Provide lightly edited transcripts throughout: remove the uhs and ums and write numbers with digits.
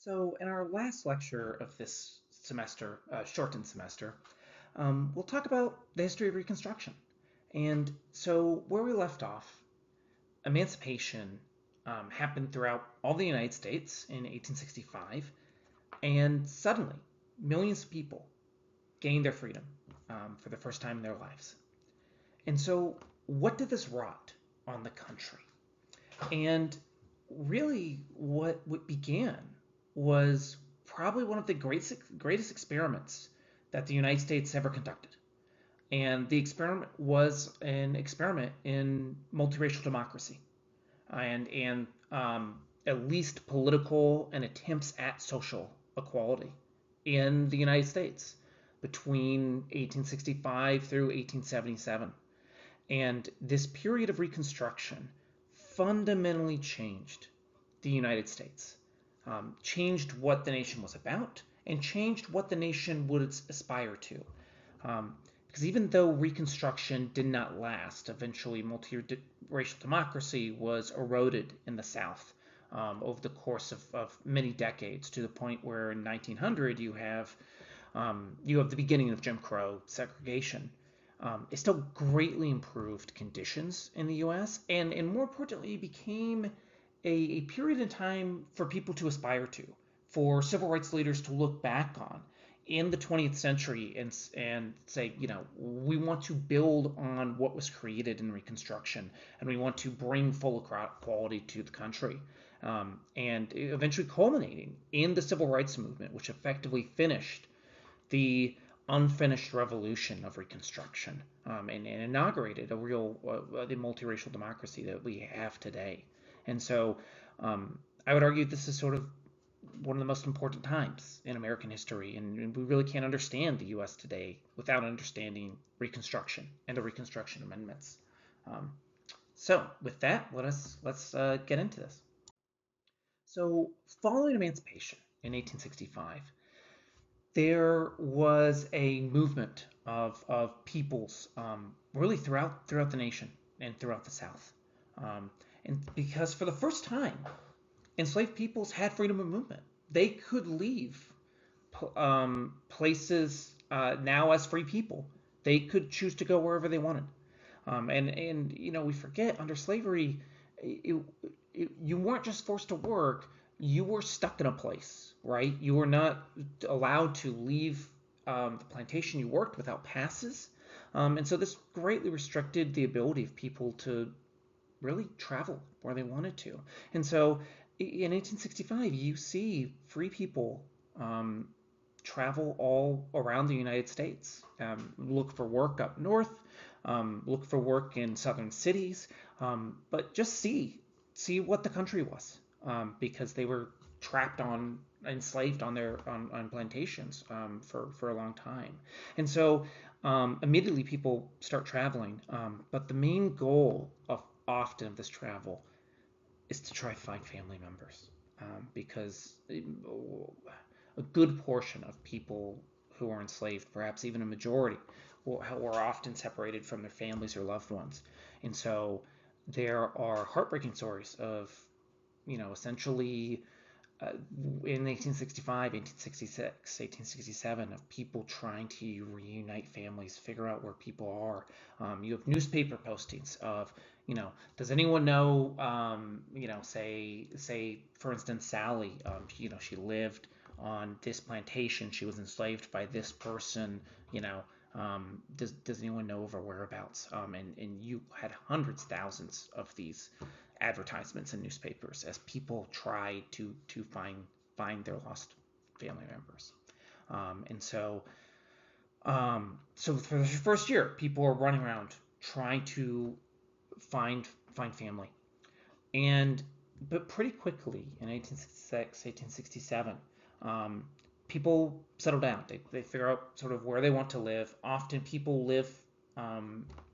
So, in our last lecture of this semester, shortened semester, we'll talk about the history of Reconstruction. And so, where we left off, emancipation happened throughout all the United States in 1865, and suddenly, millions of people gained their freedom for the first time in their lives. And so, what did this wrought on the country? And really, what began was probably one of the greatest experiments that the United States ever conducted. And the experiment was an experiment in multiracial democracy and at least political and attempts at social equality in the United States between 1865 through 1877. And this period of Reconstruction fundamentally changed the United States, changed what the nation was about, and changed what the nation would aspire to. Because even though Reconstruction did not last, eventually multiracial democracy was eroded in the South over the course of many decades, to the point where in 1900 you have the beginning of Jim Crow segregation. It still greatly improved conditions in the U.S. and more importantly, became a period in time for people to aspire to, for civil rights leaders to look back on in the 20th century and say, we want to build on what was created in Reconstruction, and we want to bring full equality to the country. And eventually culminating in the civil rights movement, which effectively finished the unfinished revolution of Reconstruction, and inaugurated a real the multiracial democracy that we have today. And so I would argue this is sort of one of the most important times in American history, and we really can't understand the U.S. today without understanding Reconstruction and the Reconstruction amendments. Um, so with that, let's get into this. So following emancipation in 1865, there was a movement of peoples really throughout the nation and throughout the South. And because for the first time, enslaved peoples had freedom of movement. They could leave places now as free people. They could choose to go wherever they wanted. And we forget under slavery, it, you weren't just forced to work, you were stuck in a place, right? You were not allowed to leave the plantation you worked without passes. And so this greatly restricted the ability of people to really travel where they wanted to. And so in 1865, you see free people travel all around the United States, look for work up north, look for work in southern cities, but just see what the country was, because they were trapped on enslaved on their on plantations for a long time. And so immediately people start traveling, but the main goal of often of this travel is to try to find family members, because a good portion of people who are enslaved, perhaps even a majority, were often separated from their families or loved ones. And so there are heartbreaking stories of, essentially in 1865, 1866, 1867, of people trying to reunite families, figure out where people are. You have newspaper postings of, does anyone know, say for instance, Sally, she lived on this plantation, she was enslaved by this person, does anyone know of her whereabouts? And you had hundreds, thousands of these advertisements in newspapers as people try to find their lost family members. And so for the first year, people are running around trying to find family. And but pretty quickly in 1866, 1867, people settle down. They figure out sort of where they want to live. Often people live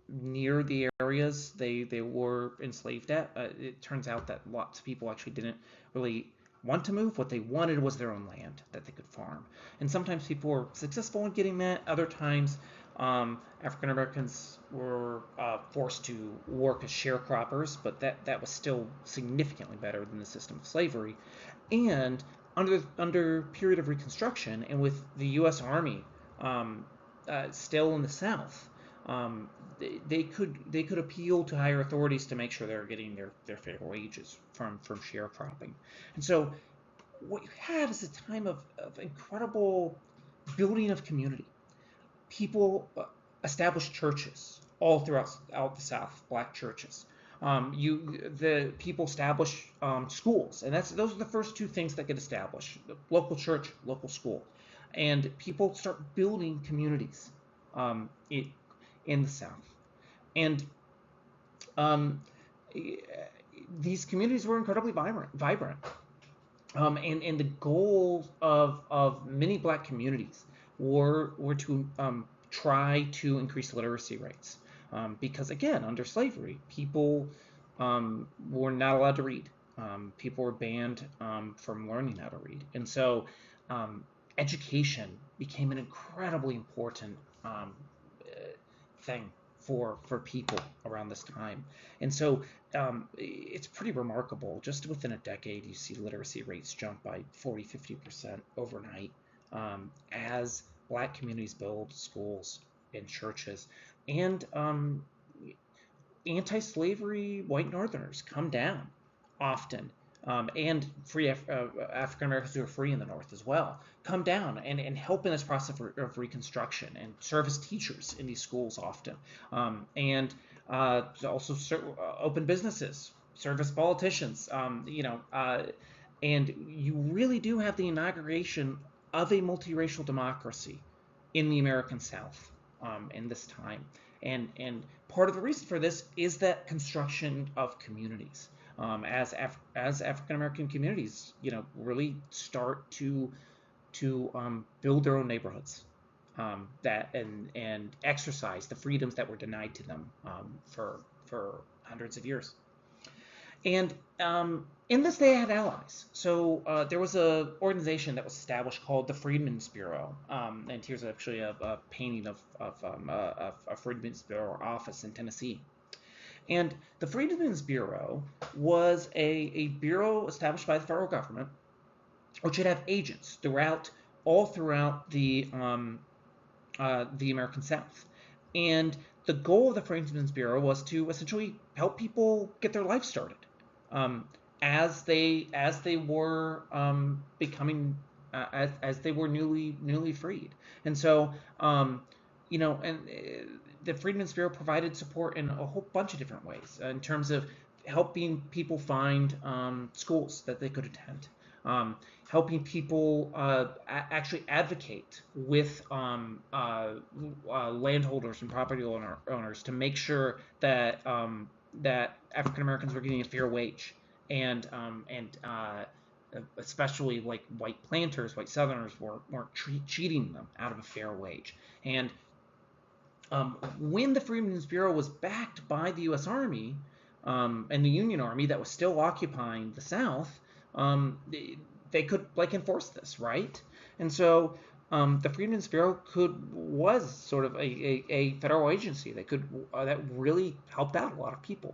near the areas they were enslaved at. It turns out that lots of people actually didn't really want to move. What they wanted was their own land that they could farm. And sometimes people were successful in getting that. Other times, African Americans were forced to work as sharecroppers, but that was still significantly better than the system of slavery. And under period of Reconstruction, and with the U.S. Army um, still in the South, um, they could appeal to higher authorities to make sure they're getting their fair wages from sharecropping. And so what you have is a time of incredible building of community. People established churches all throughout out the South, black churches. The people establish schools, and those are the first two things that get established: local church, local school, and people start building communities in the South. And um, these communities were incredibly vibrant. And the goals of many black communities were to try to increase literacy rates. Because again, under slavery, people were not allowed to read. People were banned from learning how to read. And so um, education became an incredibly important thing for people around this time. And so it's pretty remarkable. Just within a decade, you see literacy rates jump by 40-50% overnight as black communities build schools and churches. And anti-slavery white Northerners come down often, and free African Americans who are free in the North as well, come down and help in this process of Reconstruction and serve as teachers in these schools often, and also open businesses, serve as politicians, and you really do have the inauguration of a multiracial democracy in the American South in this time. And part of the reason for this is that construction of communities, as African American communities, really start to build their own neighborhoods, that and exercise the freedoms that were denied to them for hundreds of years. And in this, they had allies. So there was a organization that was established called the Freedmen's Bureau. And here's actually a painting of a Freedmen's Bureau office in Tennessee. And the Freedmen's Bureau was a bureau established by the federal government, which would have agents all throughout the American South. And the goal of the Freedmen's Bureau was to essentially help people get their life started, as they were becoming as they were newly freed. And so the Freedmen's Bureau provided support in a whole bunch of different ways in terms of helping people find schools that they could attend, helping people actually advocate with landholders and property owners to make sure that that African Americans were getting a fair wage, and especially like white planters, white Southerners weren't cheating them out of a fair wage. And when the Freedmen's Bureau was backed by the U.S. Army and the Union Army that was still occupying the South, they could enforce this, right? And so the Freedmen's Bureau was sort of a federal agency that really helped out a lot of people.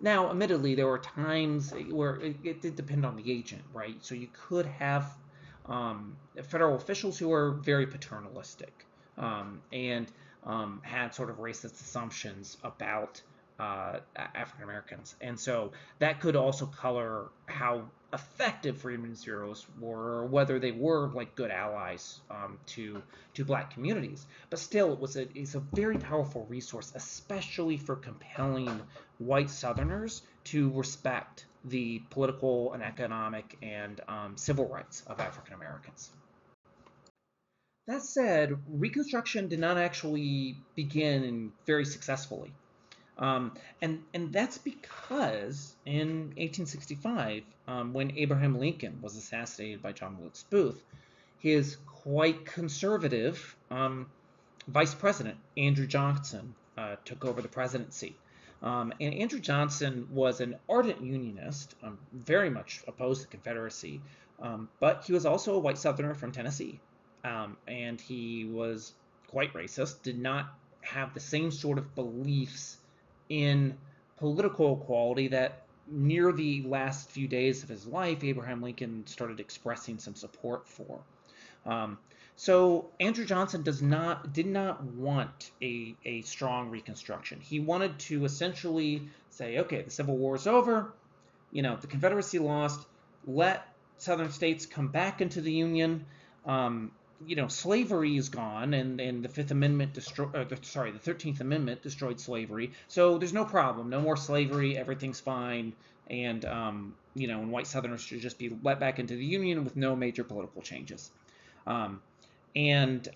Now, admittedly, there were times where it did depend on the agent, right? So you could have federal officials who were very paternalistic, and had sort of racist assumptions about African Americans, and so that could also color how effective Freedmen's Bureaus were, or whether they were good allies to black communities. But still, it's a very powerful resource, especially for compelling white Southerners to respect the political and economic and civil rights of African Americans. That said, Reconstruction did not actually begin very successfully. And that's because in 1865, when Abraham Lincoln was assassinated by John Wilkes Booth, his quite conservative vice president, Andrew Johnson, took over the presidency. And Andrew Johnson was an ardent Unionist, very much opposed to the Confederacy, but he was also a white Southerner from Tennessee. And he was quite racist, did not have the same sort of beliefs in political equality that near the last few days of his life, Abraham Lincoln started expressing some support for. Um, so Andrew Johnson did not want a strong Reconstruction. He wanted to essentially say, okay, the Civil War is over. The Confederacy lost. Let Southern states come back into the Union. Slavery is gone, and the Fifth Amendment the 13th Amendment destroyed slavery. So there's no problem, no more slavery, everything's fine, and white Southerners should just be let back into the Union with no major political changes. Um, and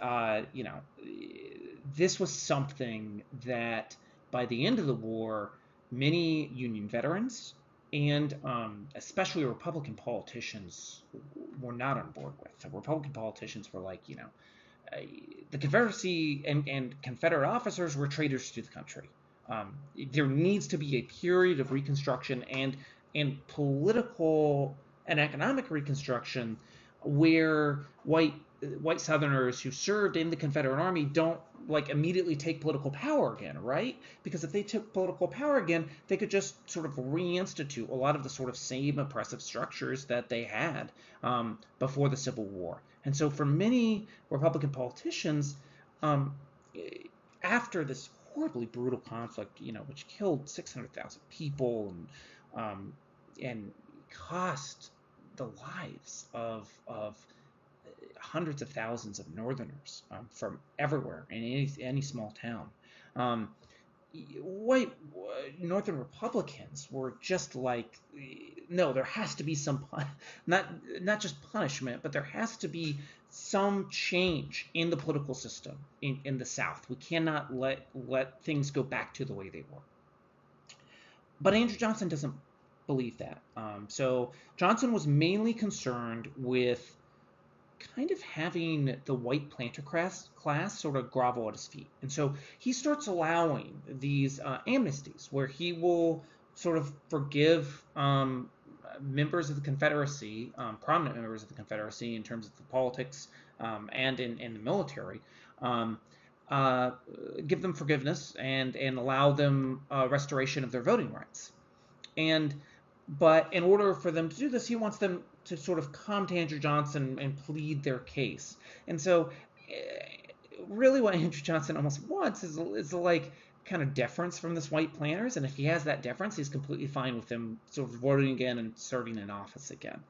this was something that by the end of the war, many Union veterans and especially Republican politicians were not on board with. The Republican politicians were like, the Confederacy and Confederate officers were traitors to the country. There needs to be a period of Reconstruction and political and economic Reconstruction where white Southerners who served in the Confederate Army don't immediately take political power again, right? Because if they took political power again, they could just sort of reinstitute a lot of the sort of same oppressive structures that they had before the Civil War. And so for many Republican politicians, um, after this horribly brutal conflict, which killed 600,000 people and cost the lives of hundreds of thousands of Northerners from everywhere in any small town. White Northern Republicans were just like, no, there has to be some not just punishment, but there has to be some change in the political system in the South. We cannot let things go back to the way they were. But Andrew Johnson doesn't believe that. So Johnson was mainly concerned with kind of having the white planter class sort of grovel at his feet. And so he starts allowing these amnesties where he will sort of forgive members of the Confederacy, prominent members of the Confederacy in terms of the politics and in the military, give them forgiveness and allow them restoration of their voting rights. But in order for them to do this, he wants them to sort of come to Andrew Johnson and plead their case. And so really what Andrew Johnson almost wants is like kind of deference from this white planters. And if he has that deference, he's completely fine with them sort of voting again and serving in office again.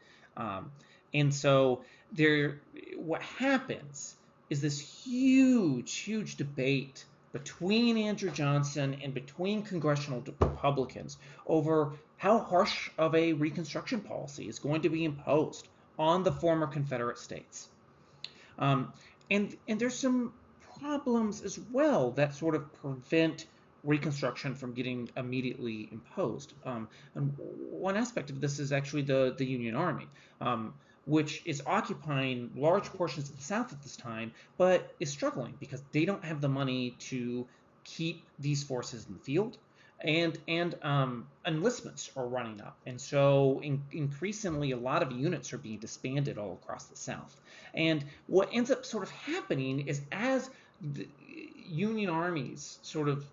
And so what happens is this huge debate between Andrew Johnson and between congressional Republicans over how harsh of a Reconstruction policy is going to be imposed on the former Confederate states. And there's some problems as well that sort of prevent Reconstruction from getting immediately imposed. And one aspect of this is actually the Union Army, which is occupying large portions of the South at this time, but is struggling because they don't have the money to keep these forces in the field, and enlistments are running up, and so increasingly a lot of units are being disbanded all across the South. And what ends up sort of happening is as the Union armies sort of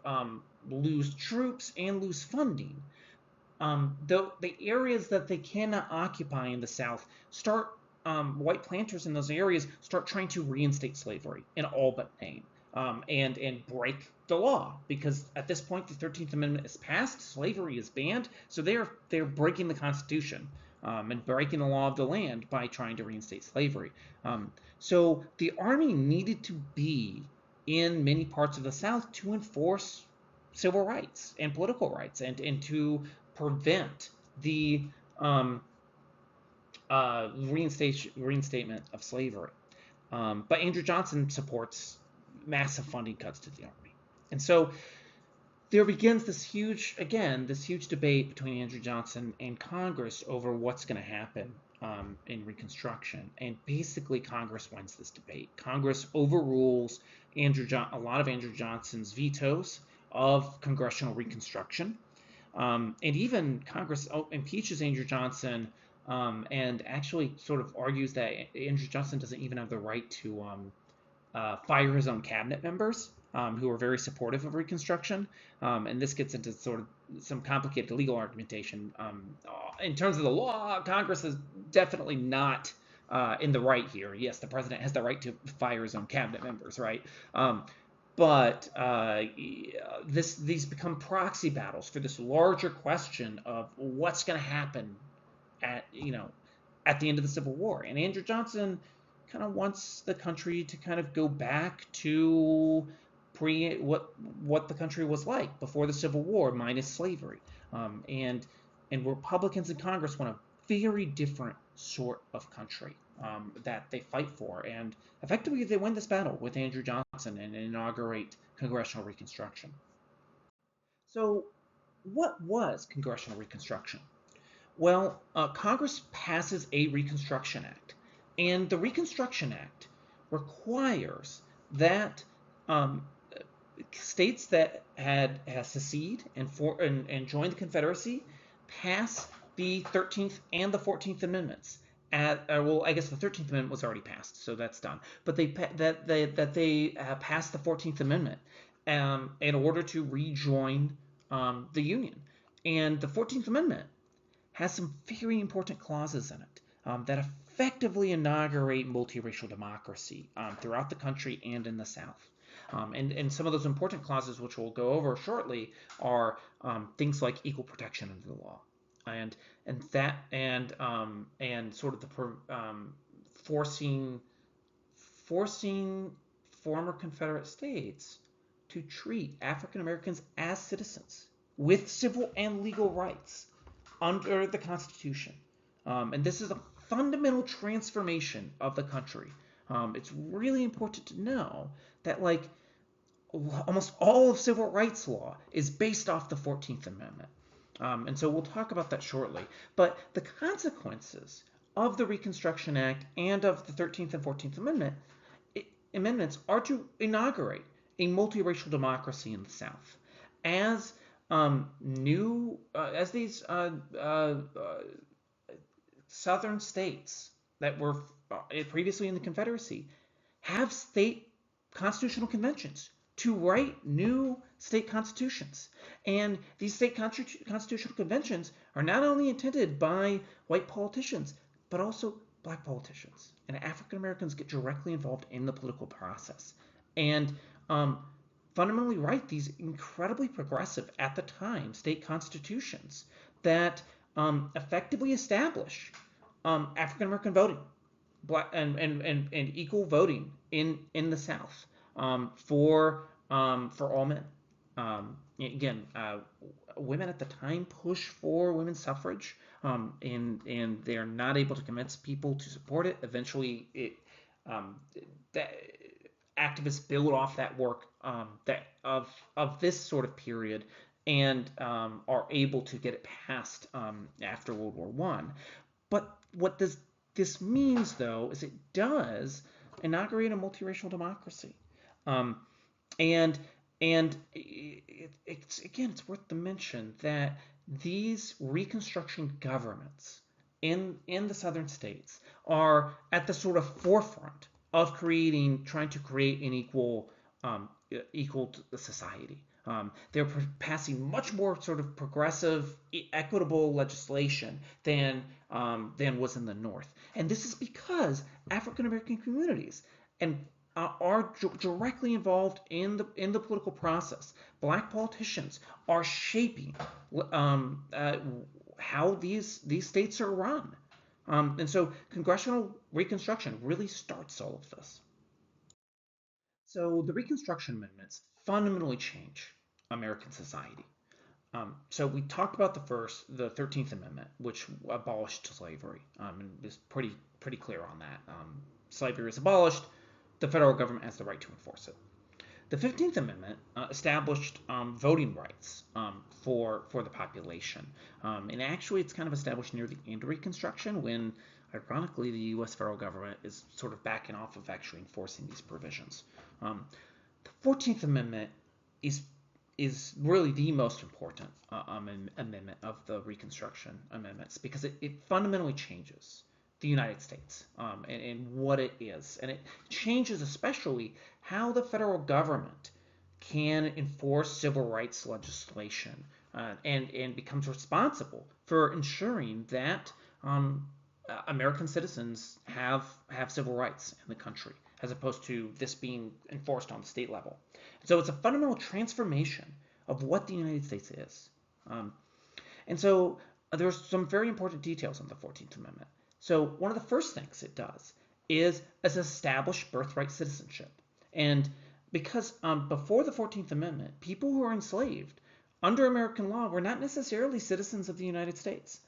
lose troops and lose funding, the areas that they cannot occupy in the South start white planters in those areas start trying to reinstate slavery in all but name, and break the law, because at this point the 13th Amendment is passed, slavery is banned, so they're breaking the Constitution and breaking the law of the land by trying to reinstate slavery. So the Army needed to be in many parts of the South to enforce civil rights and political rights and to prevent the reinstatement of slavery. But Andrew Johnson supports massive funding cuts to the Army. And so there begins this huge debate between Andrew Johnson and Congress over what's going to happen in Reconstruction. And basically Congress wins this debate. Congress overrules a lot of Andrew Johnson's vetoes of congressional Reconstruction. And even Congress impeaches Andrew Johnson and actually sort of argues that Andrew Johnson doesn't even have the right to fire his own cabinet members. who are very supportive of Reconstruction, and this gets into sort of some complicated legal argumentation. In terms of the law, Congress is definitely not in the right here. Yes, the president has the right to fire his own cabinet members, right? But these become proxy battles for this larger question of what's going to happen at at the end of the Civil War. And Andrew Johnson kind of wants the country to kind of go back to what the country was like before the Civil War, minus slavery. And Republicans in Congress want a very different sort of country that they fight for. And effectively, they win this battle with Andrew Johnson and inaugurate Congressional Reconstruction. So, what was Congressional Reconstruction? Well, Congress passes a Reconstruction Act, and the Reconstruction Act requires that states that had seceded and joined the Confederacy pass the 13th and the 14th Amendments. Well, I guess the 13th Amendment was already passed, so that's done. But they passed the 14th Amendment in order to rejoin the Union. And the 14th Amendment has some very important clauses in it that effectively inaugurate multiracial democracy throughout the country and in the South. And some of those important clauses, which we'll go over shortly, are things like equal protection under the law, and sort of the forcing former Confederate states to treat African Americans as citizens with civil and legal rights under the Constitution. And this is a fundamental transformation of the country. It's really important to know that, like, almost all of civil rights law is based off the 14th Amendment. And so we'll talk about that shortly. But the consequences of the Reconstruction Act and of the 13th and 14th amendments are to inaugurate a multiracial democracy in the South. As these southern states that were previously in the Confederacy have state constitutional conventions to write new state constitutions. And these state constitutional conventions are not only intended by white politicians, but also black politicians. And African Americans get directly involved in the political process. And fundamentally write these incredibly progressive, at the time, state constitutions that effectively establish African American voting, black and equal voting in the South for all men. Again, women at the time push for women's suffrage, and they're not able to convince people to support it. Eventually, activists build off that work of this sort of period and are able to get it passed after World War I. But what this means, though, is it does inaugurate a multiracial democracy. And it's worth the mention that these Reconstruction governments in the southern states are at the sort of forefront of trying to create an equal society. They're passing much more sort of progressive, equitable legislation than was in the North, and this is because African American communities are directly involved in the political process. Black politicians are shaping how these states are run. And so Congressional Reconstruction really starts all of this. So the Reconstruction Amendments fundamentally change American society. So we talked about the 13th Amendment, which abolished slavery, and is pretty clear on that. Slavery is abolished. The federal government has the right to enforce it. The 15th Amendment established voting rights for the population. And actually, it's kind of established near the end of Reconstruction when, ironically, the U.S. federal government is sort of backing off of actually enforcing these provisions. The 14th Amendment is really the most important amendment of the Reconstruction amendments because it fundamentally changes the United States and what it is. And it changes especially how the federal government can enforce civil rights legislation and becomes responsible for ensuring that American citizens have civil rights in the country, as opposed to this being enforced on the state level. So it's a fundamental transformation of what the United States is. And so there's some very important details on the 14th Amendment. So one of the first things it does is establish birthright citizenship. And because before the 14th Amendment, people who were enslaved under American law were not necessarily citizens of the United States.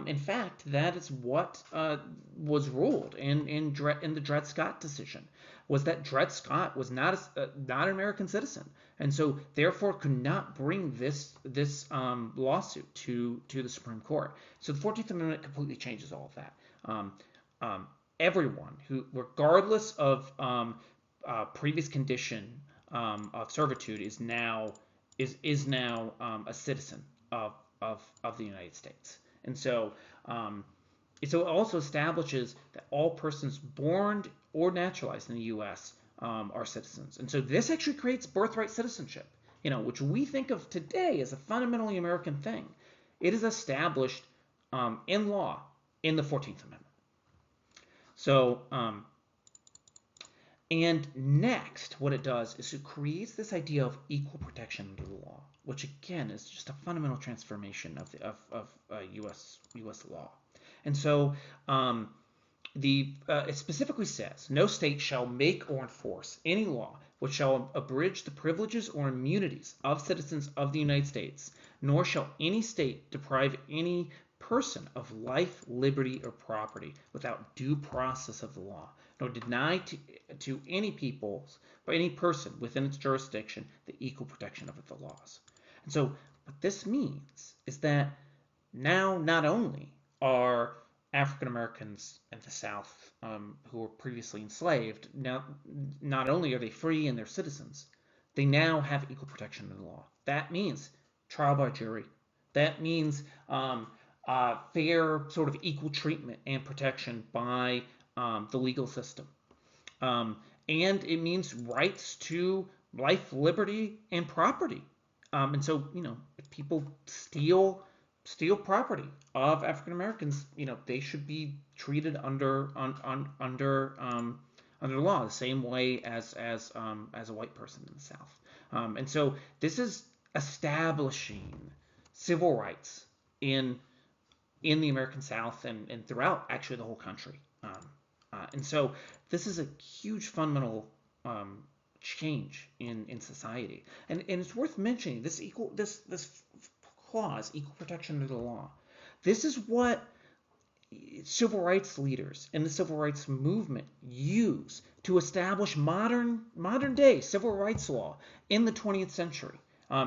In fact, that is what was ruled in the Dred Scott decision, was that Dred Scott was not an American citizen, and so therefore could not bring this lawsuit to the Supreme Court. So the 14th Amendment completely changes all of that. Everyone who, regardless of previous condition of servitude, is now a citizen of the United States. And so it also establishes that all persons born or naturalized in the U.S. Are citizens. And so this actually creates birthright citizenship, which we think of today as a fundamentally American thing. It is established in law in the 14th Amendment. So, and next, what it does is it creates this idea of equal protection under the law, which again is just a fundamental transformation of U.S. law. And so it specifically says, no state shall make or enforce any law which shall abridge the privileges or immunities of citizens of the United States, nor shall any state deprive any person of life, liberty, or property without due process of the law, nor deny to any person within its jurisdiction the equal protection of the laws. And so what this means is that now not only are African Americans in the South who were previously enslaved, now not only are they free and they're citizens, they now have equal protection in the law. That means trial by jury. That means fair sort of equal treatment and protection by the legal system. And it means rights to life, liberty, and property. And so, if people steal property of African Americans, they should be treated under law the same way as a white person in the South. And so this is establishing civil rights in the American South and throughout actually the whole country. And so this is a huge fundamental change in society. And it's worth mentioning this clause, equal protection under the law. This is what civil rights leaders in the civil rights movement use to establish modern day civil rights law in the 20th century,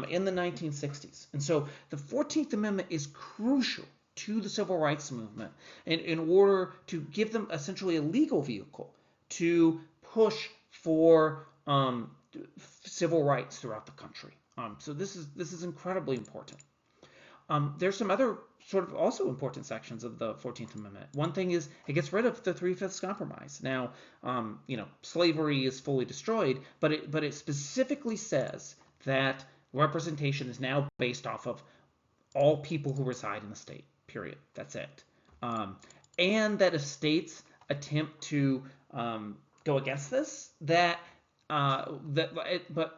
in the 1960s. And so the 14th Amendment is crucial to the civil rights movement in order to give them essentially a legal vehicle to push for civil rights throughout the country. So this is incredibly important. There's some other sort of also important sections of the 14th Amendment. One thing is it gets rid of the 3/5 compromise. Now, slavery is fully destroyed, but it specifically says that representation is now based off of all people who reside in the state. Period. That's it. And that if states attempt to go against this, but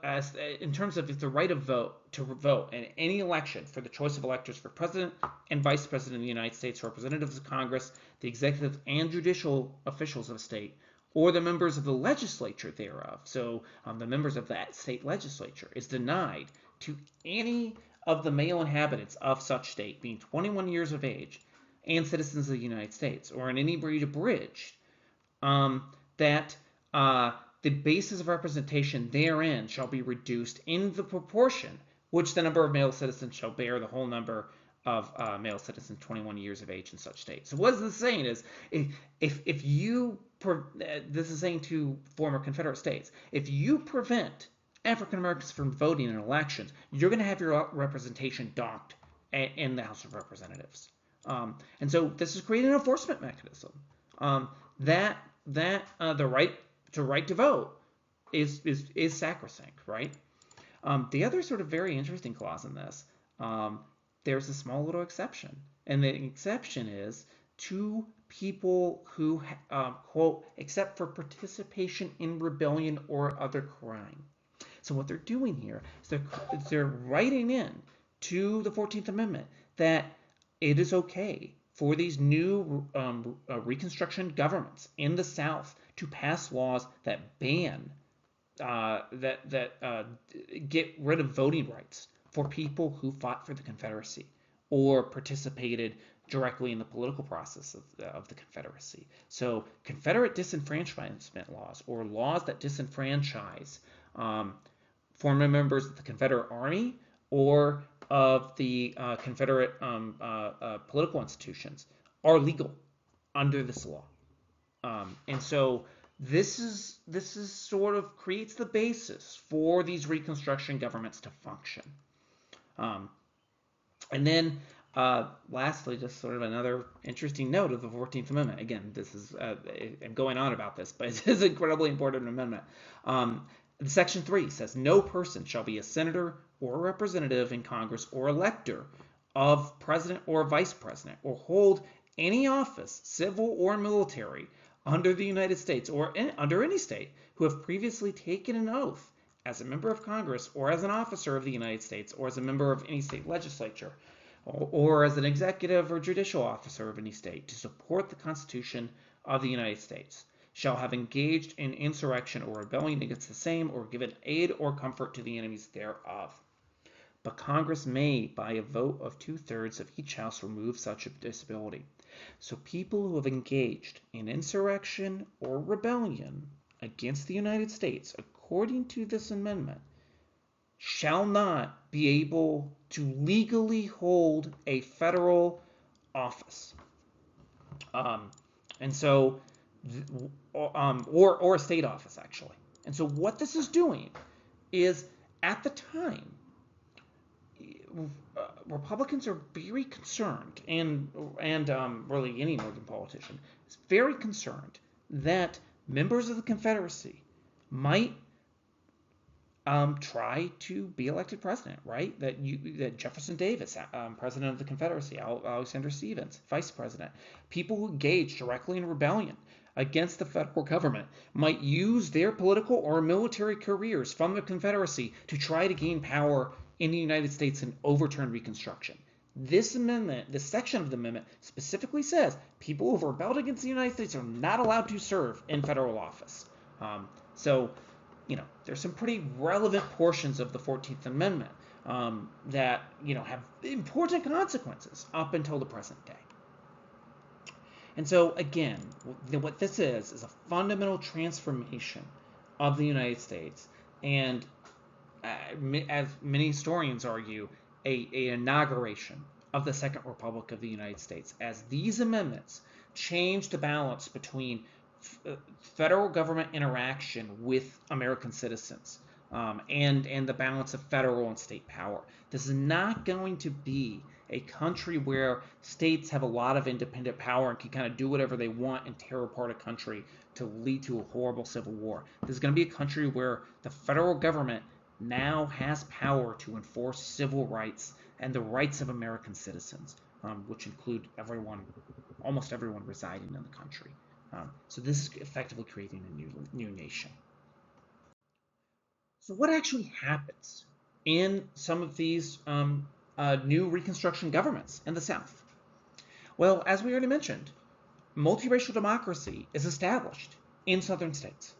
as in terms of the right of to vote in any election for the choice of electors for president and vice president of the United States, representatives of Congress, the executive and judicial officials of a state, or the members of the legislature thereof, so the members of that state legislature, is denied to any of the male inhabitants of such state being 21 years of age and citizens of the United States, or in any breed abridged, that the basis of representation therein shall be reduced in the proportion which the number of male citizens shall bear the whole number of male citizens 21 years of age in such state. So what is this saying is, if you, this is saying to former Confederate states, if you prevent African Americans from voting in elections, you're going to have your representation docked in the House of Representatives. And so this is creating an enforcement mechanism that the right to vote is sacrosanct, right? The other sort of very interesting clause in this, um, there's a small little exception. And the exception is to people who, quote, except for participation in rebellion or other crime. So what they're doing here is they're writing in to the 14th Amendment that it is okay for these new Reconstruction governments in the South to pass laws that ban that get rid of voting rights for people who fought for the Confederacy or participated directly in the political process of the Confederacy. So Confederate disenfranchisement laws, or laws that disenfranchise former members of the Confederate Army or of the Confederate political institutions, are legal under this law. And so this is sort of creates the basis for these Reconstruction governments to function. Um, and then lastly, just sort of another interesting note of the 14th Amendment. Again, this is I'm going on about this, but it is an incredibly important amendment. Section 3 says no person shall be a senator or representative in Congress or elector of president or vice president or hold any office, civil or military, under the United States or under any state who have previously taken an oath as a member of Congress or as an officer of the United States or as a member of any state legislature or as an executive or judicial officer of any state to support the Constitution of the United States shall have engaged in insurrection or rebellion against the same or given aid or comfort to the enemies thereof. But Congress may, by a vote of 2/3 of each house, remove such a disability. So people who have engaged in insurrection or rebellion against the United States, according to this amendment, shall not be able to legally hold a federal office. And so, or a state office, actually. And so what this is doing is, at the time, Republicans are very concerned, and really any northern politician is very concerned that members of the Confederacy might try to be elected president, right? That Jefferson Davis, president of the Confederacy, Alexander Stephens, vice president, people who engaged directly in rebellion against the federal government might use their political or military careers from the Confederacy to try to gain power in the United States and overturn Reconstruction. This amendment, this section of the amendment, specifically says people who have rebelled against the United States are not allowed to serve in federal office. So, there's some pretty relevant portions of the 14th Amendment that, have important consequences up until the present day. And so, again, what this is a fundamental transformation of the United States, and as many historians argue, a inauguration of the Second Republic of the United States, as these amendments change the balance between federal government interaction with American citizens and the balance of federal and state power. This is not going to be a country where states have a lot of independent power and can kind of do whatever they want and tear apart a country to lead to a horrible civil war. This is going to be a country where the federal government now has power to enforce civil rights and the rights of American citizens, which include almost everyone residing in the country. So this is effectively creating a new nation. So what actually happens in some of these new Reconstruction governments in the South? Well, as we already mentioned, multiracial democracy is established in southern states.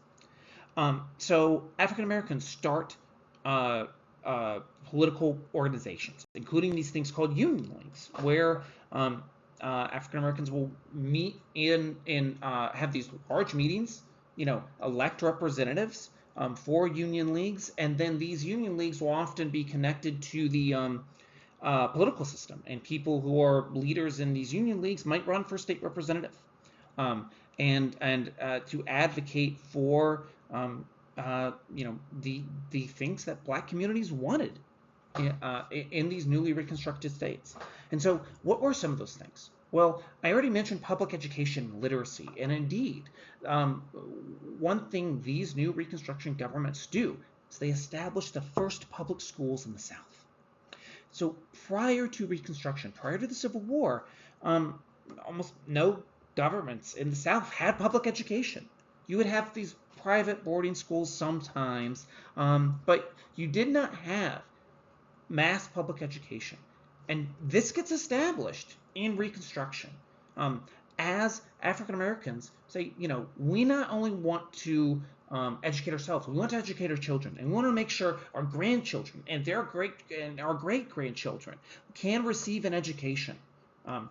So African Americans start political organizations, including these things called union leagues, where African Americans will meet in have these large meetings, elect representatives for union leagues, and then these union leagues will often be connected to the political system, and people who are leaders in these union leagues might run for state representative, and to advocate for the things that Black communities wanted in these newly reconstructed states. And so what were some of those things? Well, I already mentioned public education literacy, and indeed, one thing these new Reconstruction governments do So they established the first public schools in the South. So prior to Reconstruction, prior to the Civil War, um, almost no governments in the South had public education. You would have these private boarding schools sometimes, but you did not have mass public education. And this gets established in Reconstruction. Um, as African Americans say, we not only want to educate ourselves, we want to educate our children, and we want to make sure our grandchildren and our great grandchildren can receive an education. Um,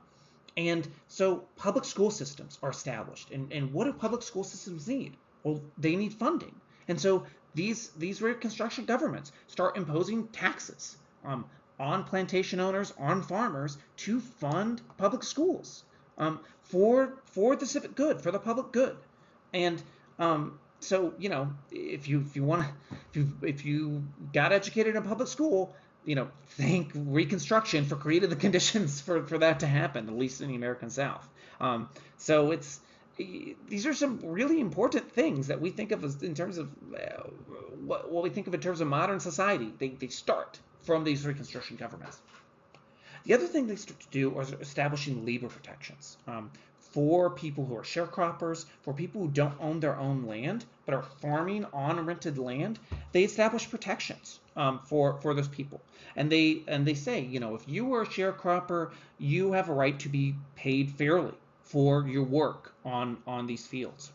and so public school systems are established. And what do public school systems need? Well, they need funding. And so these Reconstruction governments start imposing taxes um, on plantation owners, on farmers, to fund public schools for the civic good, for the public good. And so if you want to, if you got educated in a public school, thank Reconstruction for creating the conditions for that to happen, at least in the American South. So these are some really important things that we think of as in terms of what we think of in terms of modern society. They start from these Reconstruction governments. The other thing they start to do is establishing labor protections for people who are sharecroppers, for people who don't own their own land but are farming on rented land. They establish protections for those people, and they say, if you are a sharecropper, you have a right to be paid fairly for your work on these fields.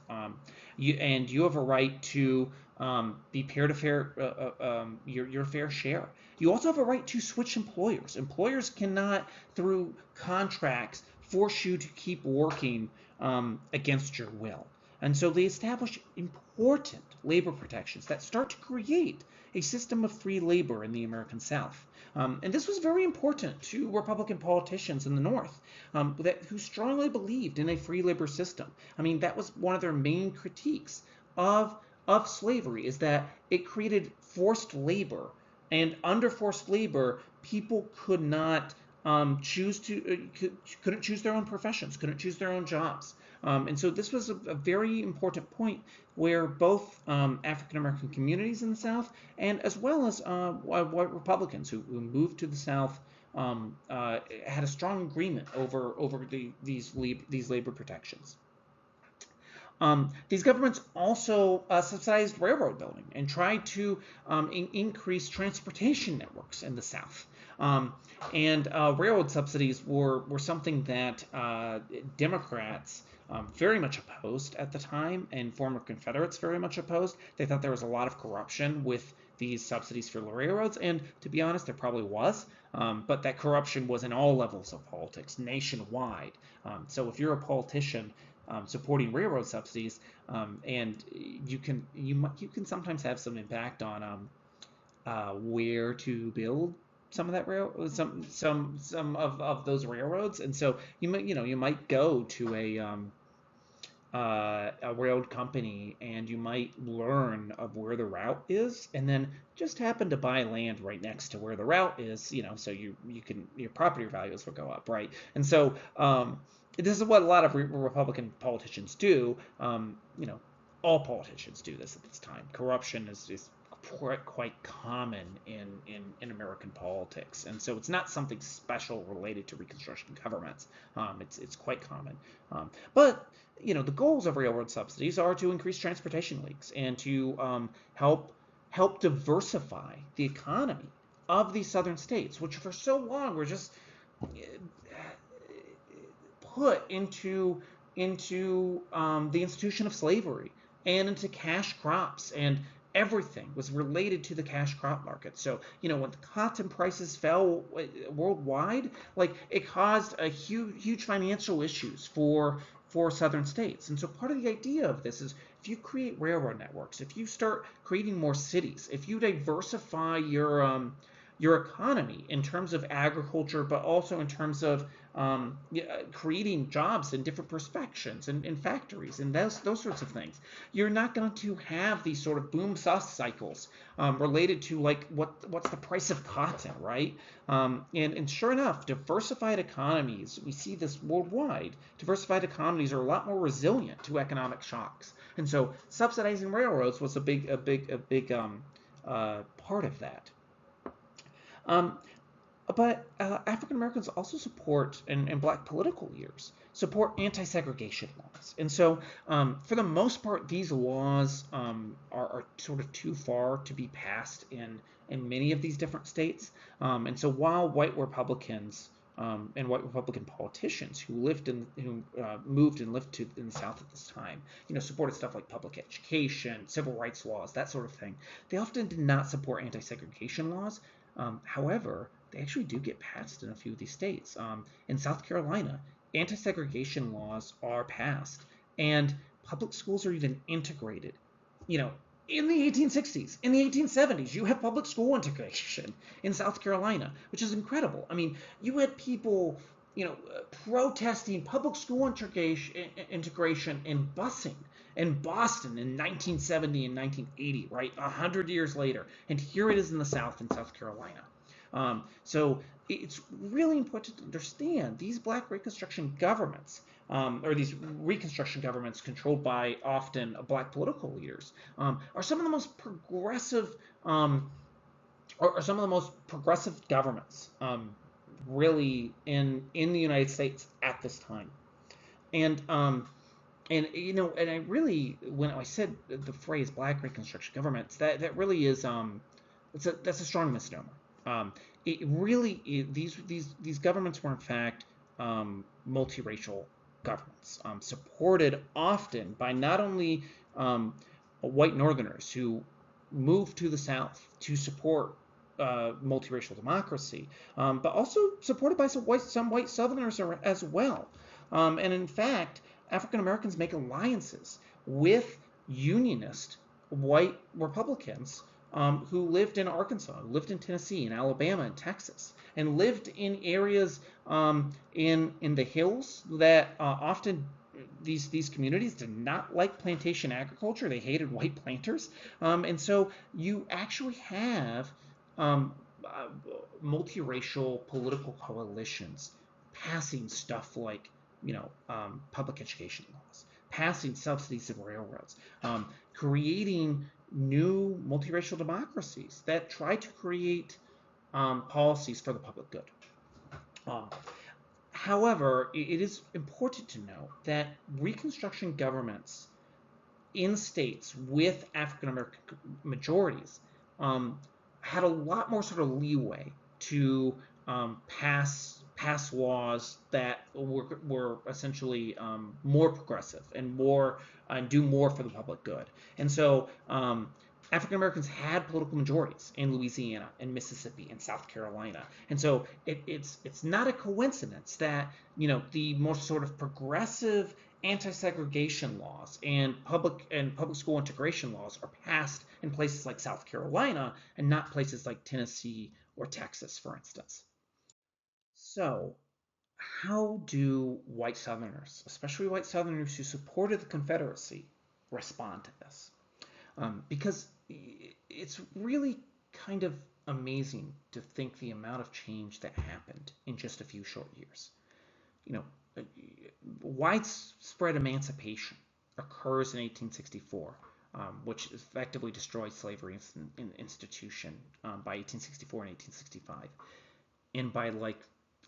You have a right to be paid a fair your fair share. You also have a right to switch employers. Employers cannot, through contracts, force you to keep working against your will. And so they establish important labor protections that start to create a system of free labor in the American South. And this was very important to Republican politicians in the North who strongly believed in a free labor system. I mean, that was one of their main critiques of slavery, is that it created forced labor. And under forced labor, people could not couldn't choose their own professions, couldn't choose their own jobs. And so this was a very important point where both African American communities in the South, and as well as white Republicans who moved to the South, had a strong agreement over these labor protections. These governments also subsidized railroad building and tried to increase transportation networks in the South. And railroad subsidies were something that Democrats very much opposed at the time, and former Confederates very much opposed. They thought there was a lot of corruption with these subsidies for the railroads, and to be honest, there probably was. But that corruption was in all levels of politics, nationwide. So if you're a politician supporting railroad subsidies, and you can sometimes have some impact on where to build some of that some of those railroads. And so you might go to a railroad company, and you might learn of where the route is, and then just happen to buy land right next to where the route is, so your property values will go up, right? And so this is what a lot of Republican politicians do. All politicians do this at this time. Corruption is quite common in American politics, and so it's not something special related to Reconstruction governments. It's quite common. But the goals of railroad subsidies are to increase transportation links and to help diversify the economy of these southern states, which for so long were just put into the institution of slavery and into cash crops, and everything was related to the cash crop market. So, when the cotton prices fell worldwide, it caused a huge financial issues for southern states. And so part of the idea of this is, if you create railroad networks, if you start creating more cities, if you diversify your economy in terms of agriculture, but also in terms of creating jobs in different perspectives and in factories and those sorts of things, you're not going to have these sort of boom bust cycles related to what's the price of cotton, right? And sure enough, diversified economies, we see this worldwide, diversified economies are a lot more resilient to economic shocks. And so subsidizing railroads was a big part of that. Um, but African Americans also support, and black political leaders support anti-segregation laws. And so, for the most part, these laws are sort of too far to be passed in many of these different states. And so, while white Republicans and white Republican politicians who moved and lived in the South at this time, supported stuff like public education, civil rights laws, that sort of thing. They often did not support anti-segregation laws. However, they actually do get passed in a few of these states. In South Carolina, anti-segregation laws are passed, and public schools are even integrated. You know, in the 1860s, in the 1870s, you have public school integration in South Carolina, which is incredible. I mean, you had people, protesting public school integration and busing in Boston in 1970 and 1980, right? 100 years later, and here it is in the South, in South Carolina. So it's really important to understand these black Reconstruction governments, or these Reconstruction governments controlled by often black political leaders, are some of the most progressive, are some of the most progressive governments, really in the United States at this time. And and I really, when I said the phrase "Black Reconstruction governments," that really is that's a strong misnomer. It really these governments were in fact multiracial governments, supported often by not only white Northerners who moved to the South to support multiracial democracy, but also supported by some white Southerners as well. And in fact, African Americans make alliances with Unionist white Republicans, who lived in Arkansas, lived in Tennessee, in Alabama, and Texas, and lived in areas in the hills that often these communities did not like plantation agriculture. They hated white planters, and so you actually have um, uh, multiracial political coalitions passing stuff like public education laws, passing subsidies of railroads, creating new multiracial democracies that try to create policies for the public good. Um, However, it is important to note that Reconstruction governments in states with African American majorities um, had a lot more sort of leeway to pass laws that were essentially more progressive and more and do more for the public good. And so African Americans had political majorities in Louisiana and Mississippi and South Carolina, and so it's not a coincidence that the more sort of progressive anti-segregation laws and public school integration laws are passed in places like South Carolina and not places like Tennessee or Texas, for instance. So, how do white Southerners, especially white Southerners who supported the Confederacy, respond to this? Because it's really kind of amazing to think the amount of change that happened in just a few short years. You know, uh, Widespread emancipation occurs in 1864, which effectively destroys slavery institution by 1864 and 1865. And by like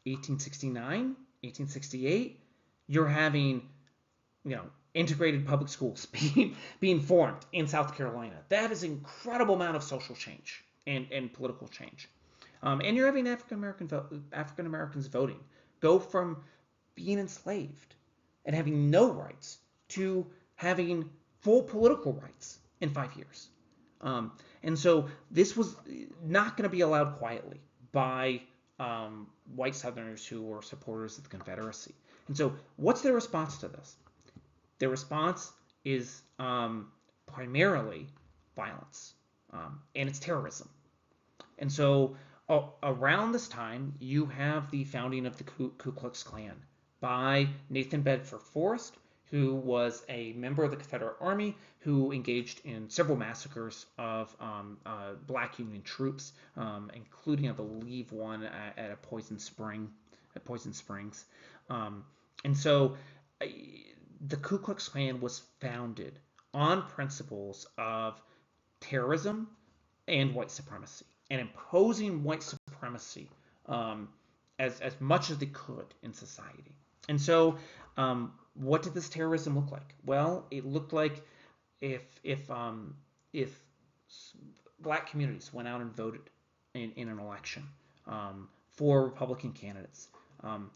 1869, 1868, you're having integrated public schools being formed in South Carolina. That is an incredible amount of social change and political change. And you're having African Americans voting go from being enslaved and having no rights to having full political rights in 5 years. And so this was not going to be allowed quietly by white Southerners who were supporters of the Confederacy. And so, what's their response to this? Their response is primarily violence, and it's terrorism. And so around this time, you have the founding of the Ku Klux Klan by Nathan Bedford Forrest, who was a member of the Confederate Army who engaged in several massacres of black Union troops, including, I believe, one at a Poison Springs. And so the Ku Klux Klan was founded on principles of terrorism, and white supremacy, and imposing white supremacy um, as much as they could in society. And so, what did this terrorism look like? Well, it looked like if black communities went out and voted in an election for Republican candidates, um,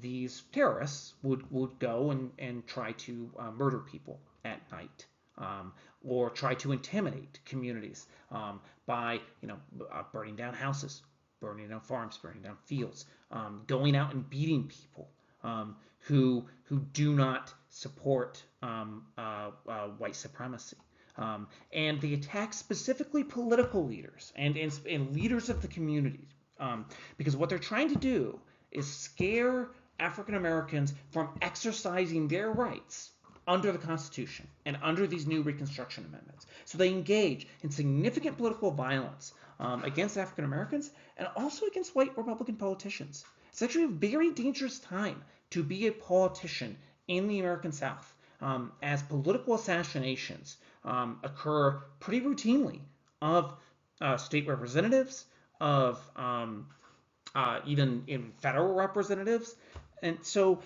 these terrorists would go and try to murder people at night, or try to intimidate communities by burning down houses, burning down farms, burning down fields, going out and beating people who do not support white supremacy. And they attack specifically political leaders and leaders of the community, because what they're trying to do is scare African Americans from exercising their rights under the Constitution and under these new Reconstruction amendments. So they engage in significant political violence against African Americans and also against white Republican politicians. It's actually a very dangerous time to be a politician in the American South, as political assassinations occur pretty routinely of state representatives, of even in federal representatives. And so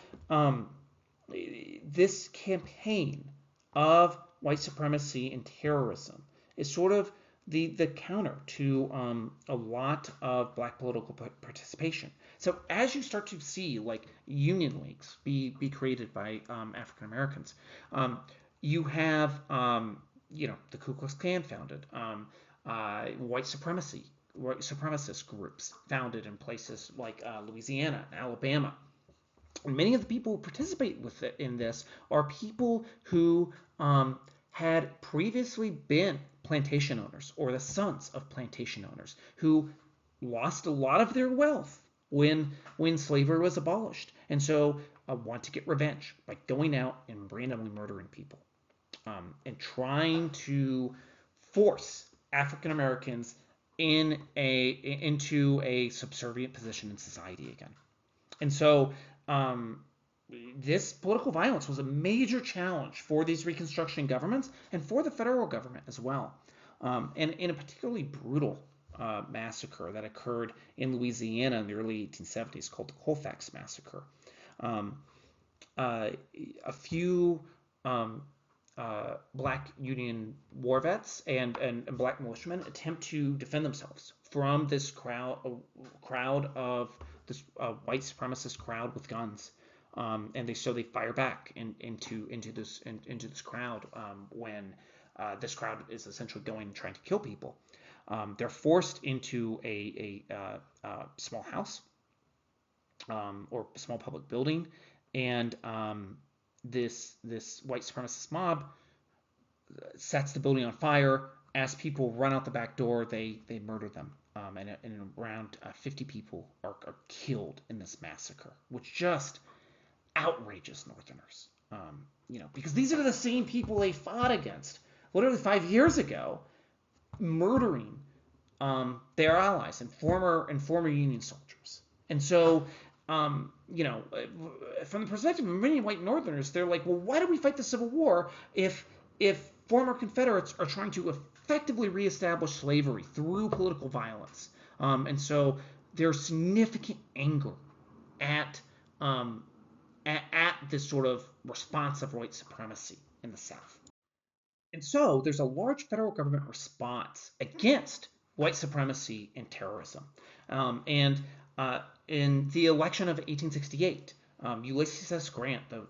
this campaign of white supremacy and terrorism is sort of the counter to a lot of black political participation. So as you start to see like union leagues be created by African Americans, you have the Ku Klux Klan founded, white supremacist groups founded in places like Louisiana and Alabama. And many of the people who participate in this are people who had previously been plantation owners or the sons of plantation owners who lost a lot of their wealth when slavery was abolished, and so want to get revenge by going out and randomly murdering people, and trying to force African Americans into a subservient position in society again. And so this political violence was a major challenge for these Reconstruction governments and for the federal government as well. And in a particularly brutal massacre that occurred in Louisiana in the early 1870s called the Colfax Massacre. A few black Union war vets and black militiamen attempt to defend themselves from this crowd of this white supremacist crowd with guns, and they fire back into this crowd when this crowd is essentially going and trying to kill people. They're forced into a small house or a small public building, and this white supremacist mob sets the building on fire. As people run out the back door, they murder them, and around 50 people are killed in this massacre, which just outrages Northerners. Because these are the same people they fought against literally 5 years ago, murdering their allies and former Union soldiers. And so, from the perspective of many white Northerners, they're like, well, why do we fight the Civil War if former Confederates are trying to effectively reestablish slavery through political violence? And so there's significant anger at this sort of response of white supremacy in the South. And so there's a large federal government response against white supremacy and terrorism. And in the election of 1868, Ulysses S. Grant, the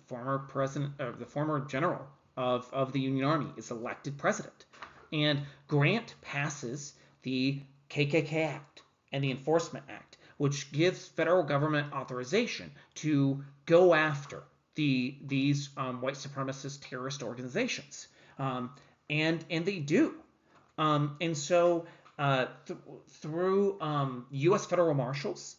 former president, the former general of the Union Army, is elected president. And Grant passes the KKK Act and the Enforcement Act, which gives federal government authorization to go after these white supremacist terrorist organizations. And they do. And so through U.S. federal marshals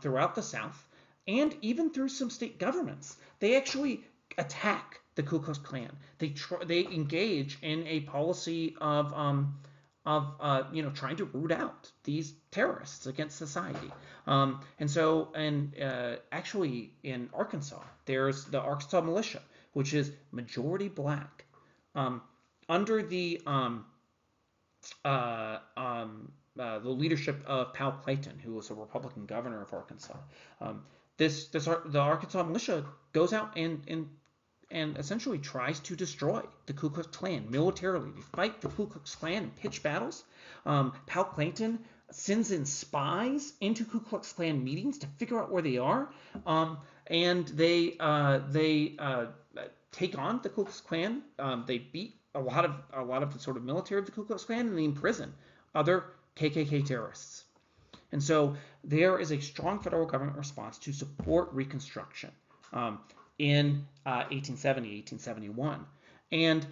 throughout the South, and even through some state governments, they actually attack the Ku Klux Klan. They engage in a policy of trying to root out these terrorists against society. Actually in Arkansas, there's the Arkansas Militia, which is majority black. Under the the leadership of Pal Clayton, who was a Republican governor of Arkansas. Um, the Arkansas militia goes out and essentially tries to destroy the Ku Klux Klan militarily. They fight the Ku Klux Klan in pitched battles. Pal Clayton sends in spies into Ku Klux Klan meetings to figure out where they are, and they take on the Ku Klux Klan. They beat a lot of the sort of military of the Ku Klux Klan, and they imprison other KKK terrorists. And so there is a strong federal government response to support Reconstruction um, in 1870, 1871. And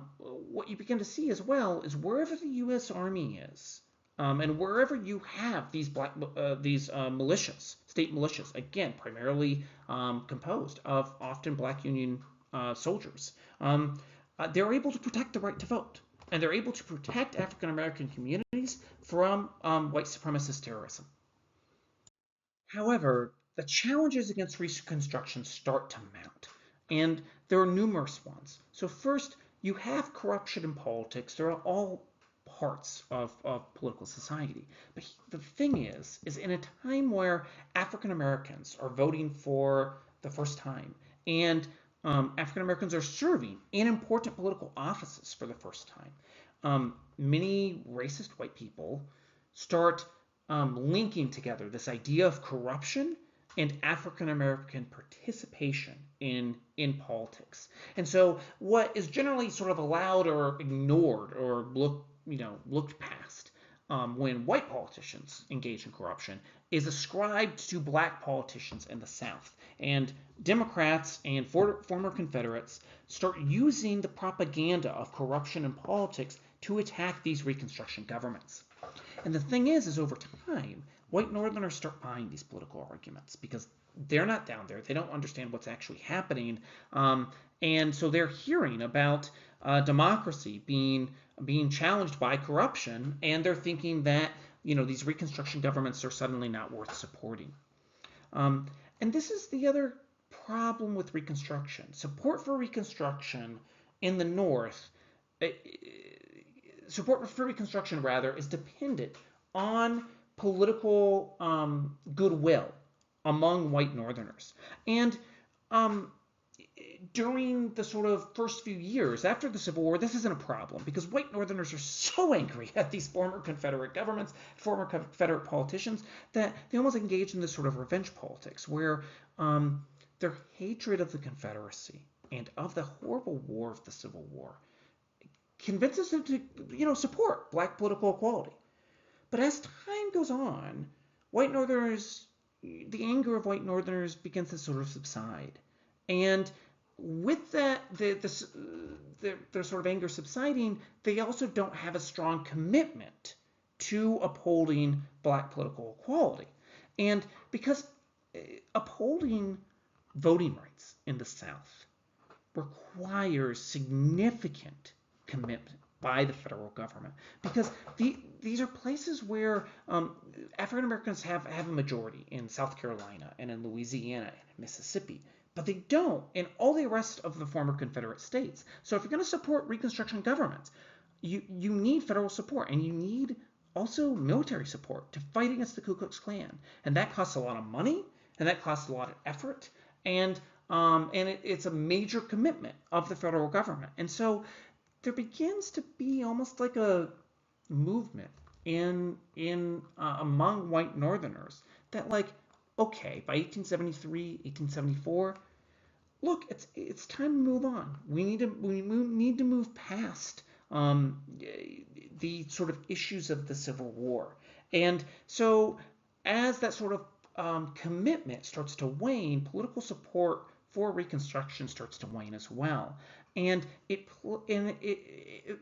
what you begin to see as well is wherever the U.S. Army is, and wherever you have these militias, state militias, again primarily composed of often black Union soldiers, they're able to protect the right to vote, and they're able to protect African American communities from white supremacist terrorism. However, the challenges against Reconstruction start to mount, and there are numerous ones. So first, you have corruption in politics. There are all parts of political society. But the thing is in a time where African Americans are voting for the first time, and African Americans are serving in important political offices for the first time, many racist white people start linking together this idea of corruption and African American participation in politics. And so what is generally sort of allowed or ignored or looked past when white politicians engage in corruption is ascribed to black politicians in the South. And Democrats and former Confederates start using the propaganda of corruption in politics to attack these Reconstruction governments. And the thing is over time, white Northerners start buying these political arguments because they're not down there. They don't understand what's actually happening. And so they're hearing about democracy being challenged by corruption, and they're thinking that these Reconstruction governments are suddenly not worth supporting. And this is the other problem with Reconstruction. Support for Reconstruction in the North, support for Reconstruction rather, is dependent on political goodwill among white Northerners. And during the sort of first few years after the Civil War, this isn't a problem because white Northerners are so angry at these former Confederate governments, former Confederate politicians, that they almost engage in this sort of revenge politics where their hatred of the Confederacy and of the horrible war of the Civil War convinces them to, support black political equality. But as time goes on, white Northerners, the anger of white Northerners begins to sort of subside. And with that, their sort of anger subsiding, they also don't have a strong commitment to upholding black political equality. And because upholding voting rights in the South requires significant commitment by the federal government because these are places where African Americans have a majority in South Carolina and in Louisiana and in Mississippi, but they don't in all the rest of the former Confederate states. So if you're going to support Reconstruction governments, you need federal support, and you need also military support to fight against the Ku Klux Klan, and that costs a lot of money, and that costs a lot of effort, and it's a major commitment of the federal government. And so there begins to be almost like a movement in among white Northerners that, like, okay, by 1873, 1874, look, it's time to move on. We need to move past the sort of issues of the Civil War. And so as that sort of commitment starts to wane, political support for Reconstruction starts to wane as well. And it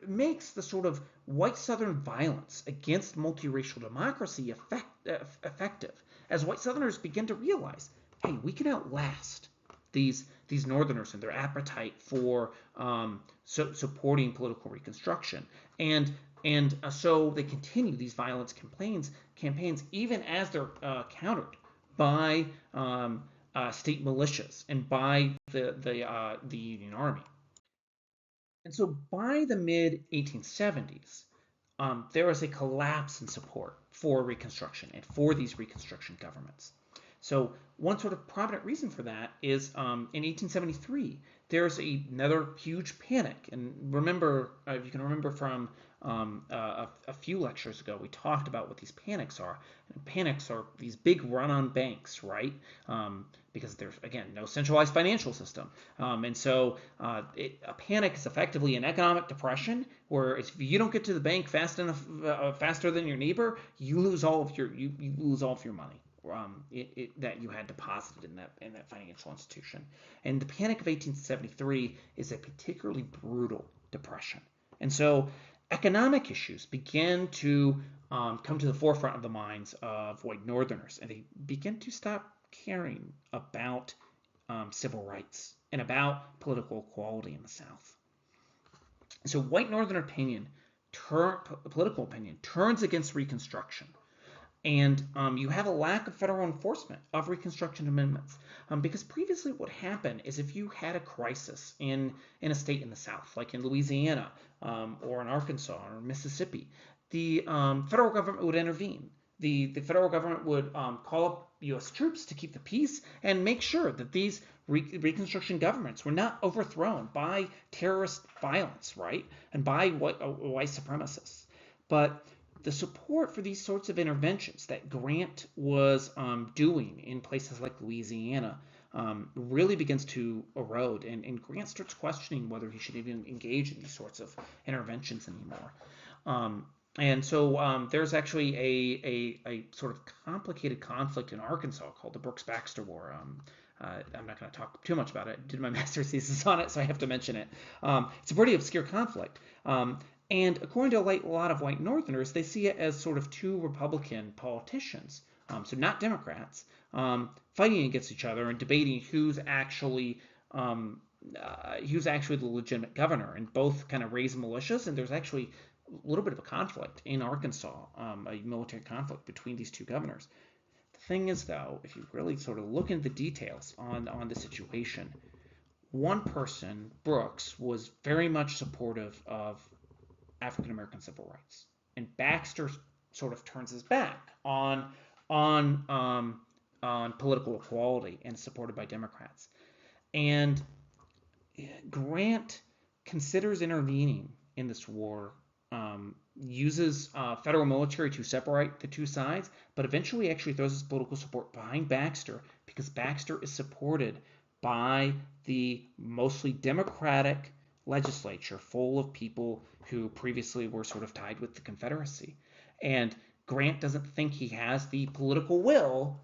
makes the sort of white Southern violence against multiracial democracy effective, as white Southerners begin to realize, hey, we can outlast these Northerners and their appetite for supporting political Reconstruction, and so they continue these violence campaigns even as they're countered by state militias and by the Union Army. And so by the mid 1870s, there was a collapse in support for Reconstruction and for these Reconstruction governments. So one sort of prominent reason for that is in 1873, there's another huge panic. And remember, if you can remember from a few lectures ago, we talked about what these panics are. And panics are these big run-on banks, right? Because there's, again, no centralized financial system. And so a panic is effectively an economic depression where if you don't get to the bank fast enough, faster than your neighbor, you lose all of your money. That you had deposited in that financial institution. And the Panic of 1873 is a particularly brutal depression. And so economic issues began to come to the forefront of the minds of white Northerners, and they begin to stop caring about civil rights and about political equality in the South. So white Northern political opinion turns against Reconstruction. And you have a lack of federal enforcement of Reconstruction amendments. Because previously what happened is if you had a crisis in a state in the South, like in Louisiana or in Arkansas or Mississippi, the federal government would intervene. The federal government would call up U.S. troops to keep the peace and make sure that these Reconstruction governments were not overthrown by terrorist violence, right? And by white supremacists. But the support for these sorts of interventions that Grant was doing in places like Louisiana really begins to erode, and Grant starts questioning whether he should even engage in these sorts of interventions anymore. And so there's actually a sort of complicated conflict in Arkansas called the Brooks-Baxter War. I'm not going to talk too much about it. I did my master's thesis on it, so I have to mention it. It's a pretty obscure conflict. And according to a lot of white Northerners, they see it as sort of two Republican politicians, so not Democrats, fighting against each other and debating who's actually the legitimate governor. And both kind of raise militias, and there's actually a little bit of a conflict in Arkansas, a military conflict between these two governors. The thing is, though, if you really sort of look into the details on the situation, one person, Brooks, was very much supportive of African American civil rights, and Baxter sort of turns his back on political equality and is supported by Democrats. And Grant considers intervening in this war, uses federal military to separate the two sides, but eventually actually throws his political support behind Baxter because Baxter is supported by the mostly Democratic legislature full of people who previously were sort of tied with the Confederacy. And Grant doesn't think he has the political will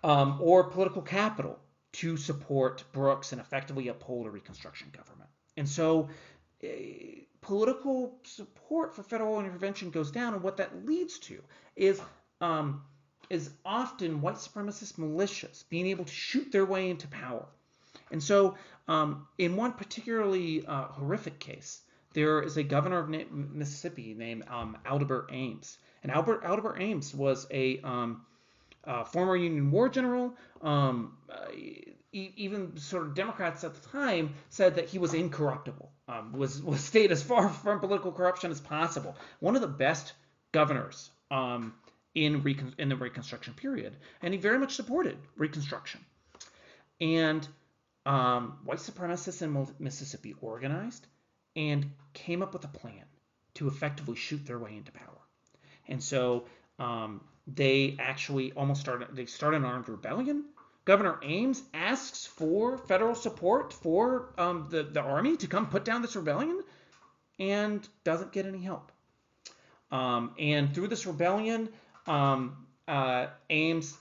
or political capital to support Brooks and effectively uphold a Reconstruction government. And so political support for federal intervention goes down, and what that leads to is often white supremacist militias being able to shoot their way into power. And so in one particularly horrific case, there is a governor of Mississippi named Adelbert Ames. And Adelbert Ames was a former Union war general. Even sort of Democrats at the time said that he was incorruptible, was stayed as far from political corruption as possible. One of the best governors in the Reconstruction period. And he very much supported Reconstruction. And white supremacists in Mississippi organized and came up with a plan to effectively shoot their way into power. And so they actually started an armed rebellion. Governor Ames asks for federal support for the army to come put down this rebellion and doesn't get any help. And through this rebellion, Ames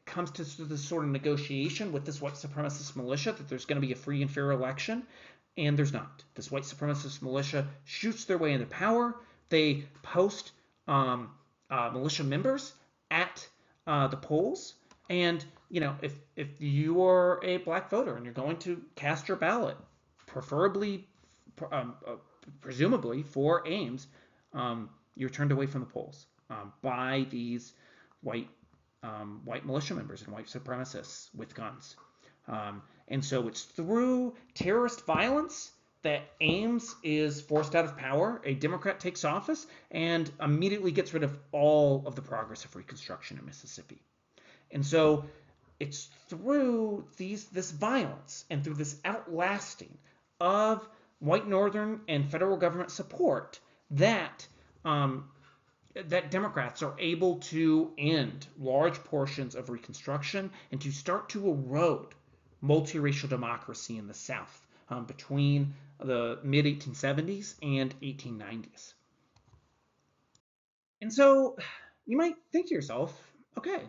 comes to this sort of negotiation with this white supremacist militia that there's going to be a free and fair election, and there's not. This white supremacist militia shoots their way into power. They post militia members at the polls, and if you are a black voter and you're going to cast your ballot, presumably for Ames, you're turned away from the polls by these white militia members and white supremacists with guns. And so it's through terrorist violence that Ames is forced out of power, a Democrat takes office, and immediately gets rid of all of the progress of Reconstruction in Mississippi. And so it's through this violence and through this outlasting of white Northern and federal government support that that Democrats are able to end large portions of Reconstruction and to start to erode multiracial democracy in the South between the mid 1870s and 1890s. And so you might think to yourself, okay,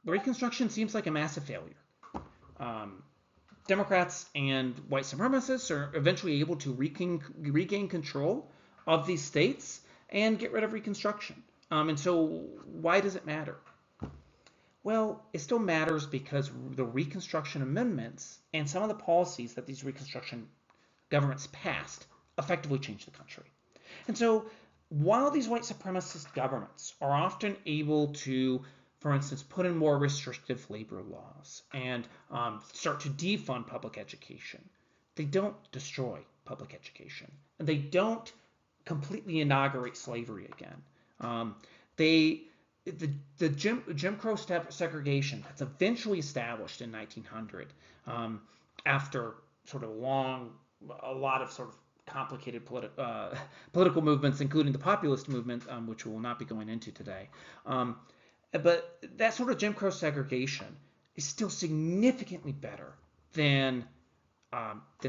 the Reconstruction seems like a massive failure. Um, Democrats and white supremacists are eventually able to regain control of these states and get rid of Reconstruction. And so why does it matter? Well, it still matters because the Reconstruction amendments and some of the policies that these Reconstruction governments passed effectively changed the country. And so while these white supremacist governments are often able to, for instance, put in more restrictive labor laws and start to defund public education, they don't destroy public education. And they don't completely inaugurate slavery again. The Jim Crow segregation that's eventually established in 1900 after sort of a lot of sort of complicated political movements, including the populist movement, which we will not be going into today. But that sort of Jim Crow segregation is still significantly better than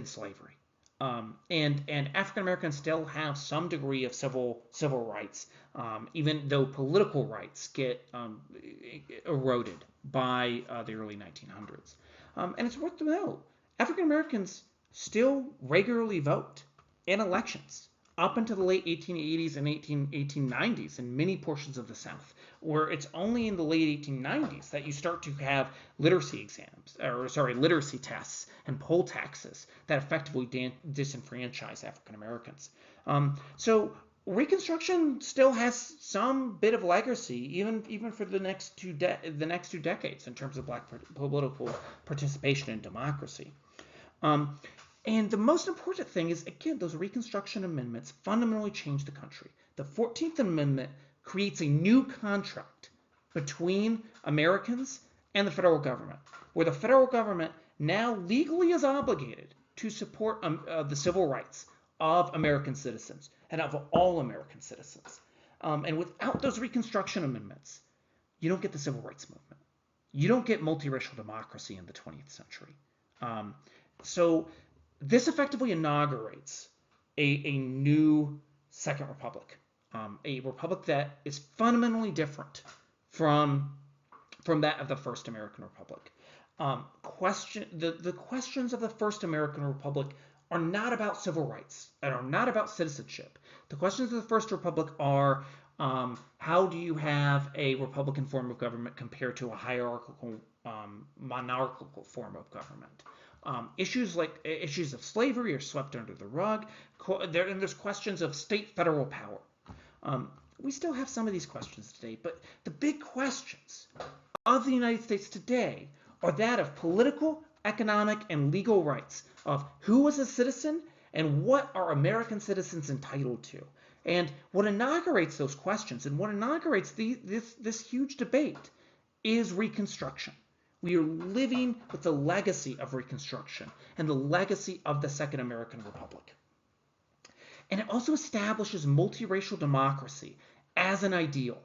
slavery. And African Americans still have some degree of civil rights, even though political rights get eroded by the early 1900s. And it's worth to note, African Americans still regularly vote in elections up until the late 1880s and 1890s in many portions of the South, where it's only in the late 1890s that you start to have literacy tests and poll taxes that effectively disenfranchise African Americans. So Reconstruction still has some bit of legacy, even for the next two decades in terms of Black political participation in democracy. And the most important thing is, again, those Reconstruction amendments fundamentally changed the country. The 14th Amendment creates a new contract between Americans and the federal government, where the federal government now legally is obligated to support the civil rights of American citizens and of all American citizens. And without those Reconstruction amendments, you don't get the civil rights movement. You don't get multiracial democracy in the 20th century. So this effectively inaugurates a new Second Republic, a republic that is fundamentally different from that of the First American Republic. The questions of the First American Republic are not about civil rights and are not about citizenship. The questions of the First Republic are how do you have a republican form of government compared to a hierarchical monarchical form of government? Issues of slavery are swept under the rug, and there's questions of state-federal power. We still have some of these questions today, but the big questions of the United States today are that of political, economic, and legal rights, of who is a citizen and what are American citizens entitled to. And what inaugurates those questions and what inaugurates this huge debate is Reconstruction. We are living with the legacy of Reconstruction and the legacy of the Second American Republic. And it also establishes multiracial democracy as an ideal.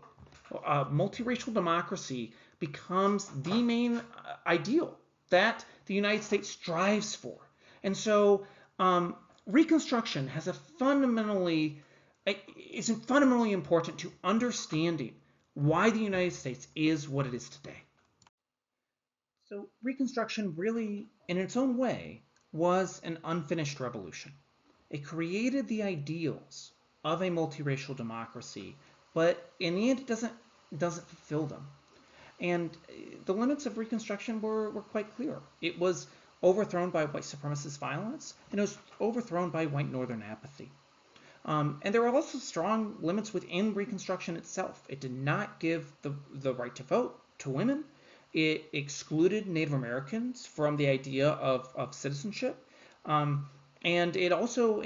Multiracial democracy becomes the main ideal that the United States strives for. And so Reconstruction is fundamentally important to understanding why the United States is what it is today. So Reconstruction really, in its own way, was an unfinished revolution. It created the ideals of a multiracial democracy, but in the end it doesn't fulfill them. And the limits of Reconstruction were quite clear. It was overthrown by white supremacist violence, and it was overthrown by white Northern apathy. And there were also strong limits within Reconstruction itself. It did not give the right to vote to women. It excluded Native Americans from the idea of citizenship. And And it also,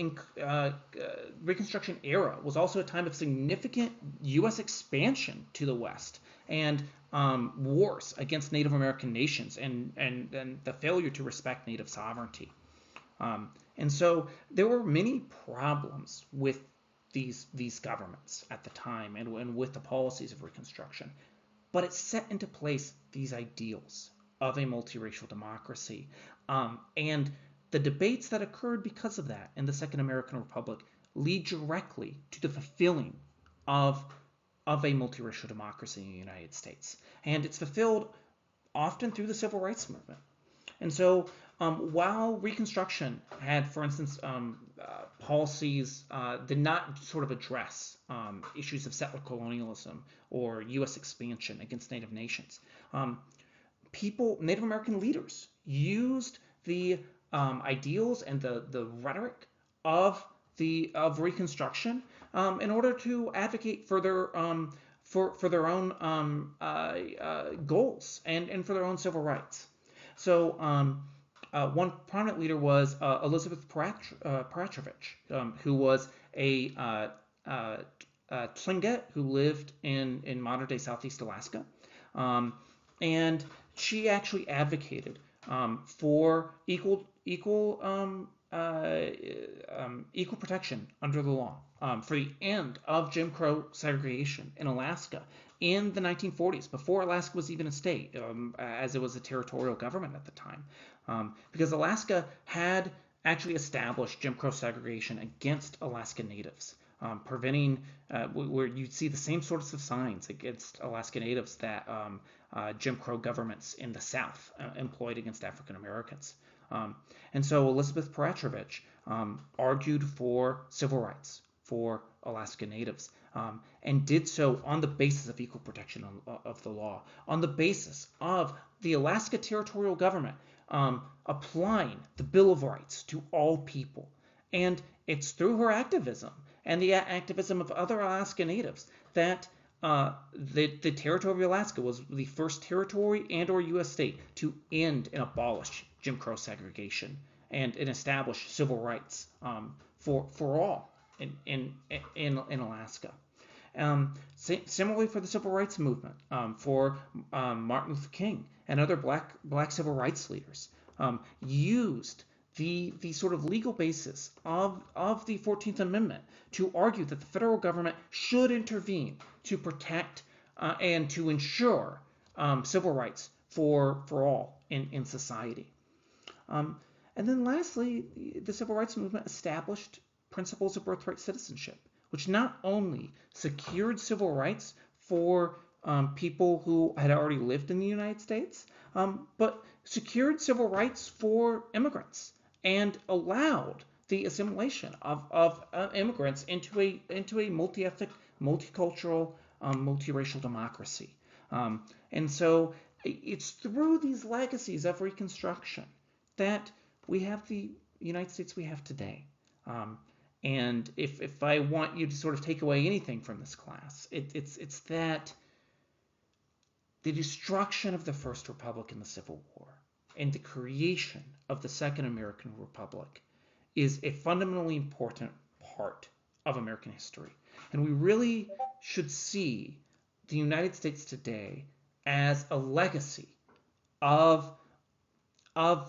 Reconstruction era was also a time of significant U.S. expansion to the West and wars against Native American nations and the failure to respect Native sovereignty. And so there were many problems with these governments at the time and with the policies of Reconstruction. But it set into place these ideals of a multiracial democracy. And the debates that occurred because of that in the Second American Republic lead directly to the fulfilling of, of a multiracial democracy in the United States. And it's fulfilled often through the Civil Rights Movement. And so, while Reconstruction had, for instance, policies did not sort of address issues of settler colonialism or U.S. expansion against Native nations, Native American leaders used the ideals and the rhetoric of Reconstruction in order to advocate for their own goals and for their own civil rights. So one prominent leader was Elizabeth Paratrovich, who was a Tlingit who lived in modern-day Southeast Alaska. And she actually advocated for equal protection under the law, for the end of Jim Crow segregation in Alaska in the 1940s, before Alaska was even a state, as it was a territorial government at the time, because Alaska had actually established Jim Crow segregation against Alaska Natives, preventing where you'd see the same sorts of signs against Alaska Natives that Jim Crow governments in the South employed against African Americans. And so Elizabeth Paratrovich argued for civil rights for Alaska Natives, and did so on the basis of equal protection of the law, on the basis of the Alaska territorial government applying the Bill of Rights to all people. And it's through her activism and the activism of other Alaska Natives that the territory of Alaska was the first territory and or U.S. state to end and abolish Jim Crow segregation and establish civil rights for all in Alaska. Similarly for the civil rights movement, for Martin Luther King and other black civil rights leaders, used the sort of legal basis of the 14th Amendment to argue that the federal government should intervene to protect and to ensure civil rights for all in society. And then lastly, the civil rights movement established principles of birthright citizenship, which not only secured civil rights for people who had already lived in the United States, but secured civil rights for immigrants and allowed the assimilation of immigrants into a multi-ethnic, multicultural, multiracial democracy. And so it's through these legacies of Reconstruction that we have the United States we have today. And if I want you to sort of take away anything from this class, it's that the destruction of the First Republic in the Civil War and the creation of the Second American Republic is a fundamentally important part of American history. And we really should see the United States today as a legacy of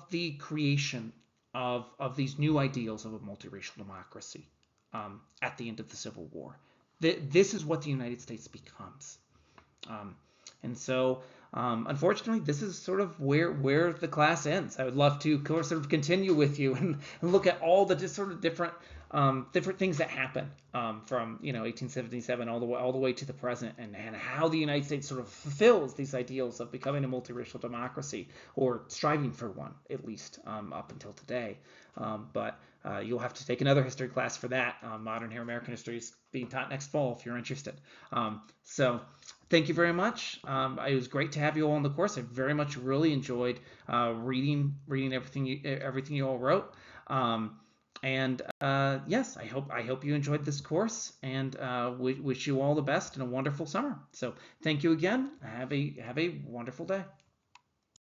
the creation of these new ideals of a multiracial democracy at the end of the Civil War. This is what the United States becomes. And so, unfortunately, this is sort of where the class ends. I would love to sort of continue with you and look at all the sort of different things that happen from 1877 all the way to the present, and how the United States sort of fulfills these ideals of becoming a multiracial democracy, or striving for one, at least up until today. But you'll have to take another history class for that. Modern American history is being taught next fall if you're interested. So thank you very much. It was great to have you all on the course. I very much really enjoyed reading everything you all wrote. And yes, I hope you enjoyed this course, and wish you all the best and a wonderful summer. So thank you again. Have a wonderful day.